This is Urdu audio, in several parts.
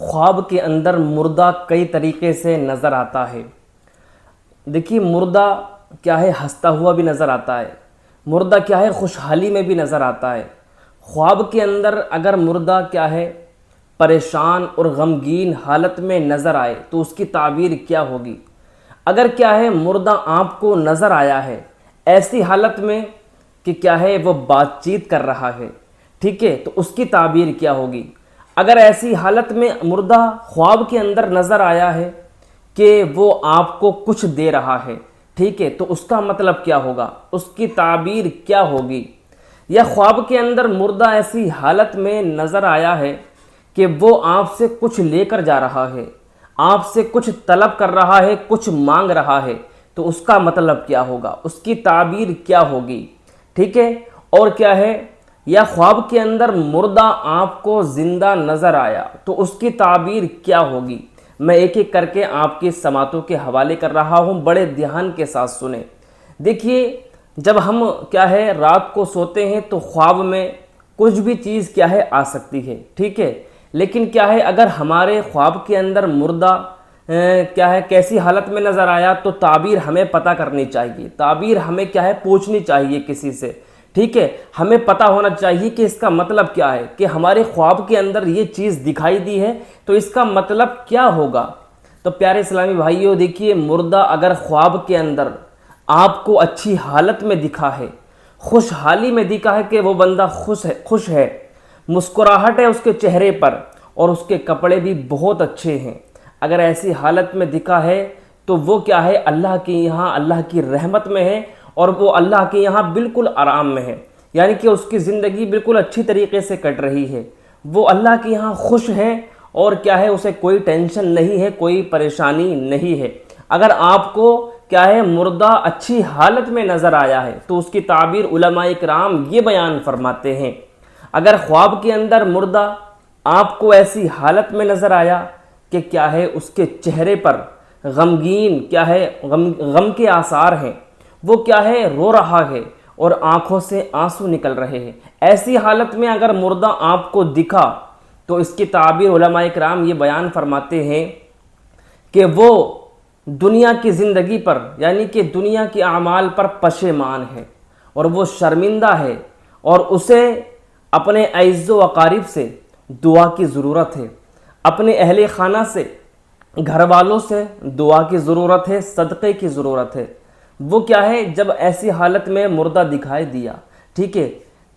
خواب کے اندر مردہ کئی طریقے سے نظر آتا ہے۔ دیکھیے مردہ کیا ہے، ہنستا ہوا بھی نظر آتا ہے، مردہ کیا ہے، خوشحالی میں بھی نظر آتا ہے۔ خواب کے اندر اگر مردہ کیا ہے، پریشان اور غمگین حالت میں نظر آئے تو اس کی تعبیر کیا ہوگی؟ اگر کیا ہے مردہ آپ کو نظر آیا ہے ایسی حالت میں کہ کیا ہے وہ بات چیت کر رہا ہے، ٹھیک ہے، تو اس کی تعبیر کیا ہوگی؟ اگر ایسی حالت میں مردہ خواب کے اندر نظر آیا ہے کہ وہ آپ کو کچھ دے رہا ہے، ٹھیک ہے، تو اس کا مطلب کیا ہوگا؟ اس کی تعبیر کیا ہوگی؟ یا خواب کے اندر مردہ ایسی حالت میں نظر آیا ہے کہ وہ آپ سے کچھ لے کر جا رہا ہے، آپ سے کچھ طلب کر رہا ہے، کچھ مانگ رہا ہے، تو اس کا مطلب کیا ہوگا؟ اس کی تعبیر کیا ہوگی؟ ٹھیک ہے، اور کیا ہے، یا خواب کے اندر مردہ آپ کو زندہ نظر آیا تو اس کی تعبیر کیا ہوگی؟ میں ایک ایک کر کے آپ کی سماعتوں کے حوالے کر رہا ہوں، بڑے دھیان کے ساتھ سنیں۔ دیکھیے جب ہم کیا ہے رات کو سوتے ہیں تو خواب میں کچھ بھی چیز کیا ہے آ سکتی ہے، ٹھیک ہے، لیکن کیا ہے اگر ہمارے خواب کے اندر مردہ کیا ہے کیسی حالت میں نظر آیا تو تعبیر ہمیں پتہ کرنی چاہیے، تعبیر ہمیں کیا ہے پوچھنی چاہیے کسی سے، ٹھیک ہے، ہمیں پتہ ہونا چاہیے کہ اس کا مطلب کیا ہے، کہ ہمارے خواب کے اندر یہ چیز دکھائی دی ہے تو اس کا مطلب کیا ہوگا؟ تو پیارے اسلامی بھائیوں دیکھیے مردہ اگر خواب کے اندر آپ کو اچھی حالت میں دکھا ہے، خوشحالی میں دکھا ہے کہ وہ بندہ خوش ہے، مسکراہٹ ہے اس کے چہرے پر اور اس کے کپڑے بھی بہت اچھے ہیں، اگر ایسی حالت میں دکھا ہے تو وہ کیا ہے اللہ کے یہاں اللہ کی رحمت میں ہے اور وہ اللہ کے یہاں بالکل آرام میں ہے، یعنی کہ اس کی زندگی بالکل اچھی طریقے سے کٹ رہی ہے، وہ اللہ کے یہاں خوش ہے اور کیا ہے اسے کوئی ٹینشن نہیں ہے، کوئی پریشانی نہیں ہے۔ اگر آپ کو کیا ہے مردہ اچھی حالت میں نظر آیا ہے تو اس کی تعبیر علماء کرام یہ بیان فرماتے ہیں، اگر خواب کے اندر مردہ آپ کو ایسی حالت میں نظر آیا کہ کیا ہے اس کے چہرے پر غمگین کیا ہے غم کے آثار ہیں، وہ کیا ہے رو رہا ہے اور آنکھوں سے آنسو نکل رہے ہیں، ایسی حالت میں اگر مردہ آپ کو دکھا تو اس کی تعبیر علماء کرام یہ بیان فرماتے ہیں کہ وہ دنیا کی زندگی پر یعنی کہ دنیا کے اعمال پر پشیمان ہے اور وہ شرمندہ ہے اور اسے اپنے اعز و اقارب سے دعا کی ضرورت ہے، اپنے اہل خانہ سے گھر والوں سے دعا کی ضرورت ہے، صدقے کی ضرورت ہے۔ وہ کیا ہے جب ایسی حالت میں مردہ دکھائی دیا، ٹھیک ہے،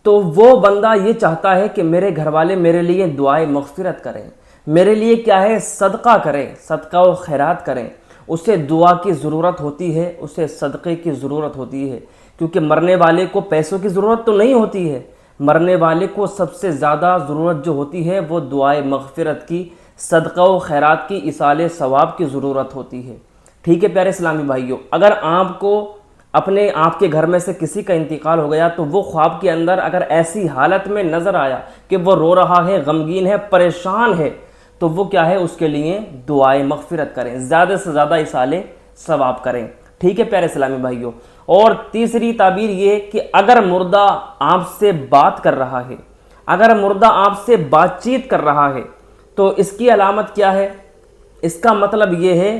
تو وہ بندہ یہ چاہتا ہے کہ میرے گھر والے میرے لیے دعائے مغفرت کریں، میرے لیے کیا ہے صدقہ کریں، صدقہ و خیرات کریں، اسے دعا کی ضرورت ہوتی ہے، اسے صدقے کی ضرورت ہوتی ہے، کیونکہ مرنے والے کو پیسوں کی ضرورت تو نہیں ہوتی ہے، مرنے والے کو سب سے زیادہ ضرورت جو ہوتی ہے وہ دعائے مغفرت کی، صدقہ و خیرات کی، ایصال ثواب کی ضرورت ہوتی ہے، ٹھیک ہے پیارے اسلامی بھائیوں۔ اگر آپ کو آپ کے گھر میں سے کسی کا انتقال ہو گیا تو وہ خواب کے اندر اگر ایسی حالت میں نظر آیا کہ وہ رو رہا ہے، غمگین ہے، پریشان ہے، تو وہ کیا ہے اس کے لیے دعائے مغفرت کریں، زیادہ سے زیادہ ایصال ثواب کریں، ٹھیک ہے پیارے اسلامی بھائیوں۔ اور تیسری تعبیر یہ کہ اگر مردہ آپ سے بات کر رہا ہے، اگر مردہ آپ سے بات چیت کر رہا ہے تو اس کی علامت کیا ہے؟ اس کا مطلب یہ ہے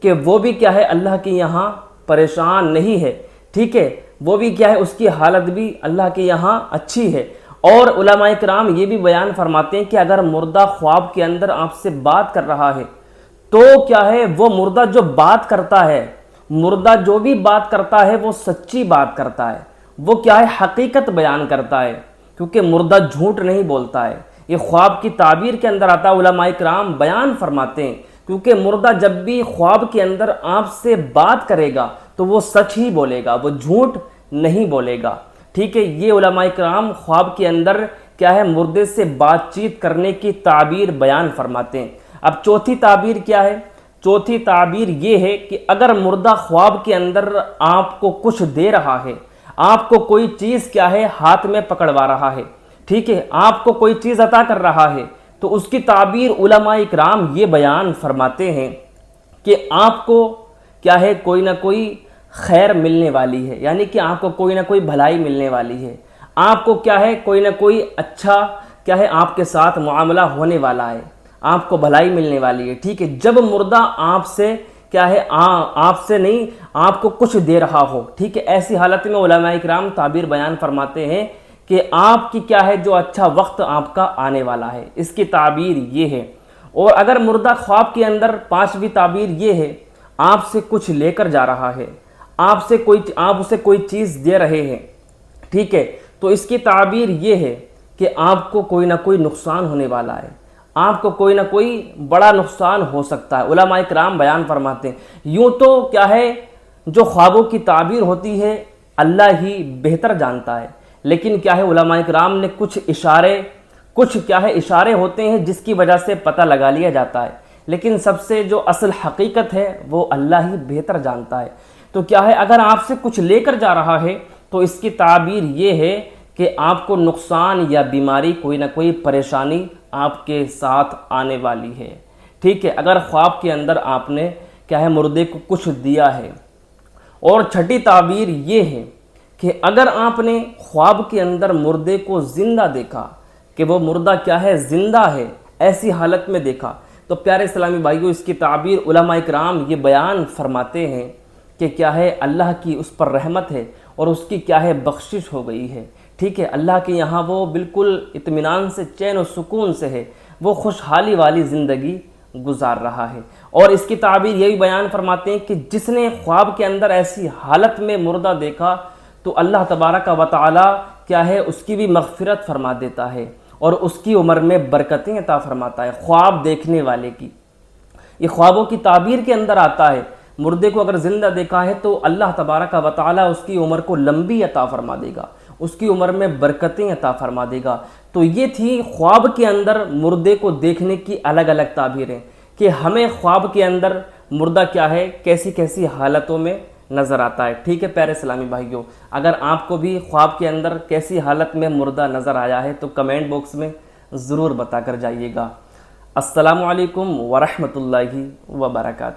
کہ وہ بھی کیا ہے اللہ کے یہاں پریشان نہیں ہے، ٹھیک ہے، وہ بھی کیا ہے اس کی حالت بھی اللہ کے یہاں اچھی ہے۔ اور علماء کرام یہ بھی بیان فرماتے ہیں کہ اگر مردہ خواب کے اندر آپ سے بات کر رہا ہے تو کیا ہے وہ مردہ جو بات کرتا ہے، مردہ جو بھی بات کرتا ہے وہ سچی بات کرتا ہے، وہ کیا ہے حقیقت بیان کرتا ہے، کیونکہ مردہ جھوٹ نہیں بولتا ہے، یہ خواب کی تعبیر کے اندر آتا ہے، علماء کرام بیان فرماتے ہیں، کیونکہ مردہ جب بھی خواب کے اندر آپ سے بات کرے گا تو وہ سچ ہی بولے گا، وہ جھوٹ نہیں بولے گا، ٹھیک ہے۔ یہ علماء کرام خواب کے اندر کیا ہے مردے سے بات چیت کرنے کی تعبیر بیان فرماتے ہیں۔ اب چوتھی تعبیر کیا ہے؟ چوتھی تعبیر یہ ہے کہ اگر مردہ خواب کے اندر آپ کو کچھ دے رہا ہے، آپ کو کوئی چیز کیا ہے ہاتھ میں پکڑوا رہا ہے، ٹھیک ہے، آپ کو کوئی چیز عطا کر رہا ہے، تو اس کی تعبیر علماء اکرام یہ بیان فرماتے ہیں کہ آپ کو کیا ہے کوئی نہ کوئی خیر ملنے والی ہے، یعنی کہ آپ کو کوئی نہ کوئی بھلائی ملنے والی ہے، آپ کو کیا ہے کوئی نہ کوئی اچھا کیا ہے آپ کے ساتھ معاملہ ہونے والا ہے، آپ کو بھلائی ملنے والی ہے، ٹھیک ہے۔ جب مردہ آپ سے کیا ہے آپ سے نہیں آپ کو کچھ دے رہا ہو، ٹھیک ہے، ایسی حالت میں علماء کرام تعبیر بیان فرماتے ہیں کہ آپ کی کیا ہے جو اچھا وقت آپ کا آنے والا ہے، اس کی تعبیر یہ ہے۔ اور اگر مردہ خواب کے اندر پانچویں تعبیر یہ ہے، آپ سے کچھ لے کر جا رہا ہے، آپ اسے کوئی چیز دے رہے ہیں، ٹھیک ہے، تو اس کی تعبیر یہ ہے کہ آپ کو کوئی نہ کوئی نقصان ہونے والا ہے، آپ کو کوئی نہ کوئی بڑا نقصان ہو سکتا ہے۔ علماء کرام بیان فرماتے ہیں یوں تو کیا ہے جو خوابوں کی تعبیر ہوتی ہے اللہ ہی بہتر جانتا ہے، لیکن کیا ہے علماء کرام نے کچھ اشارے ہوتے ہیں جس کی وجہ سے پتہ لگا لیا جاتا ہے، لیکن سب سے جو اصل حقیقت ہے وہ اللہ ہی بہتر جانتا ہے۔ تو کیا ہے اگر آپ سے کچھ لے کر جا رہا ہے تو اس کی تعبیر یہ ہے کہ آپ کو نقصان یا بیماری، کوئی نہ کوئی پریشانی آپ کے ساتھ آنے والی ہے، ٹھیک ہے، اگر خواب کے اندر آپ نے کیا ہے مردے کو کچھ دیا ہے۔ اور چھٹی تعبیر یہ ہے کہ اگر آپ نے خواب کے اندر مردے کو زندہ دیکھا، کہ وہ مردہ کیا ہے زندہ ہے، ایسی حالت میں دیکھا، تو پیارے اسلامی بھائیوں اس کی تعبیر علماء کرام یہ بیان فرماتے ہیں کہ کیا ہے اللہ کی اس پر رحمت ہے اور اس کی کیا ہے بخشش ہو گئی ہے، ٹھیک ہے، اللہ کے یہاں وہ بالکل اطمینان سے، چین و سکون سے ہے، وہ خوشحالی والی زندگی گزار رہا ہے۔ اور اس کی تعبیر یہی بیان فرماتے ہیں کہ جس نے خواب کے اندر ایسی حالت میں مردہ دیکھا تو اللہ تبارک و تعالی کیا ہے اس کی بھی مغفرت فرما دیتا ہے اور اس کی عمر میں برکتیں عطا فرماتا ہے خواب دیکھنے والے کی۔ یہ خوابوں کی تعبیر کے اندر آتا ہے، مردے کو اگر زندہ دیکھا ہے تو اللہ تبارک و تعالی اس کی عمر کو لمبی عطا فرما دے گا، اس کی عمر میں برکتیں عطا فرما دے گا۔ تو یہ تھی خواب کے اندر مردے کو دیکھنے کی الگ الگ تعبیریں، کہ ہمیں خواب کے اندر مردہ کیا ہے کیسی کیسی حالتوں میں نظر آتا ہے، ٹھیک ہے پیارے اسلامی بھائیوں۔ اگر آپ کو بھی خواب کے اندر کیسی حالت میں مردہ نظر آیا ہے تو کمنٹ باکس میں ضرور بتا کر جائیے گا۔ السلام علیکم ورحمۃ اللہ وبرکاتہ۔